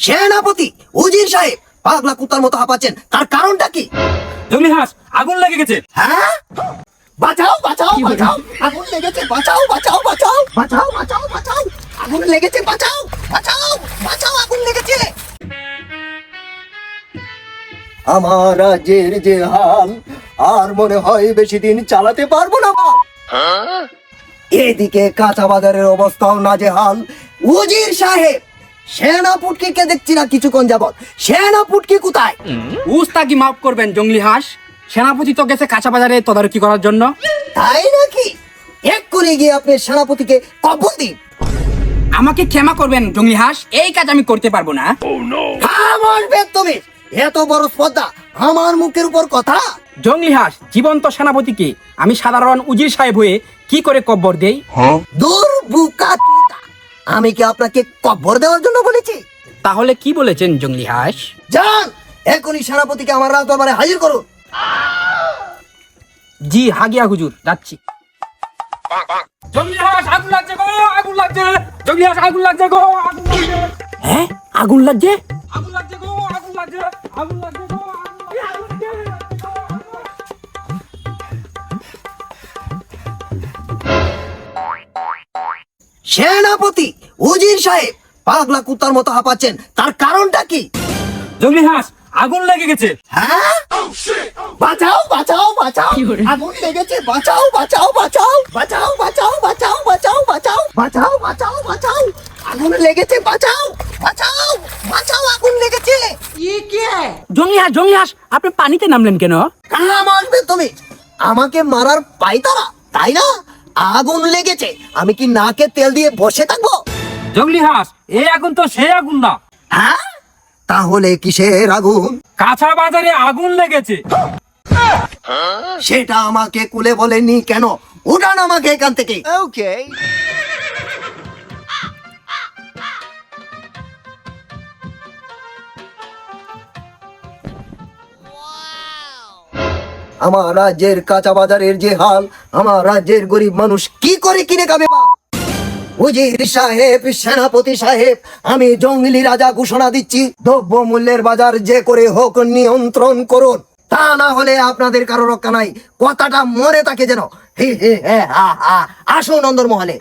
সেনাপতি উজির সাহেব পাগলা কুত্তার মতো হাঁপাচ্ছেন, তার কারণটা কি? জঙ্গলি হাঁস আগুন লেগে গেছে। হ্যাঁ, বাঁচাও বাঁচাও বাঁচাও, আগুন লেগেছে, বাঁচাও বাঁচাও বাঁচাও, বাঁচাও বাঁচাও বাঁচাও, আগুন লেগেছে, বাঁচাও বাঁচাও বাঁচাও, আগুন লেগেছে। আমার রাজ্যের যে হাল, আর মনে হয় বেশি দিন চালাতে পারবো না। এদিকে কাঁচা বাজারের অবস্থাও নাজেহাল। উজির সাহেব, সেনাপুটকে দেখছি না কিছুক্ষণ যাবত, সেনাপুটকি কোথায়? উস্তাকি মাফ করবেন জঙ্গলি হাঁস, সেনাপতি তো গেছে কাঁচা বাজারে তদারকি করার জন্য। তাই নাকি? এক্ষুনি গিয়ে আপনি সেনাপতিকে কবর দিন। আমাকে ক্ষমা করবেন জঙ্গলি হাঁস, এই কাজ আমি করতে পারবো না। আমার বেদমি, এত বড় স্পর্ধা আমার মুখের উপর কথা। জঙ্গলি হাঁস, জীবন্ত সেনাপতিকে আমি সাধারণ উজির সাহেব হয়ে কি করে কব্বর দেই? দুর্বুকা চুদা, আমি কি আপনাকে কবর দেওয়ার জন্য বলেছি? তাহলে কি বলেছেন জঙ্গলি হাঁস? যান, এক্ষুনি সেনাপতিকে আমার রাজ দরবারে হাজির করুন। জি হাগিয়া হুজুর, যাচ্ছি। জঙ্গলি হাঁস, আগুন লাগছে গো, আগুন লাগছে। জঙ্গলি হাঁস, আগুন লাগছে গো, আগুন লাগছে। হ্যাঁ, আগুন লাগছে, আগুন লাগছে গো, আগুন লাগছে, আগুন লাগছে গো, আগুন লাগছে। সেনাপতি উজির সাহেব পাগলা কুত্তার মতো হাঁপাচ্ছেন, তার কারণটা কি? জঙ্গলি হাঁস, আগুন লেগে গেছে। হ্যাঁ, বাঁচাও বাঁচাও বাঁচাও, আগুন লেগেছে, বাঁচাও বাঁচাও বাঁচাও, বাঁচাও বাঁচাও বাঁচাও, বাঁচাও বাঁচাও বাঁচাও, বাঁচাও বাঁচাও, আগুন লেগেছে, বাঁচাও বাঁচাও বাঁচাও, আগুন লেগেছে। জঙ্গলি হাঁস, জঙ্গলি হাঁস, আপনি পানিতে নামলেন কেন? কাম আসবে তুমি, আমাকে মারার পাইতারা, তাই না? আগুন লেগেছে, আমি কি নাকে তেল দিয়ে বসে থাকবো? জঙ্গলি হাঁস, এই আগুন তো সেই আগুন না। হ্যাঁ, তাহলে কিসের আগুন? কাঁচা বাজারে আগুন লেগেছে। সেটা আমাকে কুলে বলেনি কেন? উঠান আমাকে এখান থেকে। আমার রাজ্যের কাঁচা বাজারের যে হাল, আমার রাজ্যের গরিব মানুষ কি করে কিনে খাবে? উজির সাহেব, সেনাপতি সাহেব, আমি জঙ্গলি রাজা ঘোষণা দিচ্ছি, দ্রব্য মূল্যের বাজার যে করে হোক নিয়ন্ত্রণ করুন, তা না হলে আপনাদের কারো রক্ষা নাই। কথাটা মনে থাকে যেন। হে হে হে হা হা, আসুন অন্দর মহলে।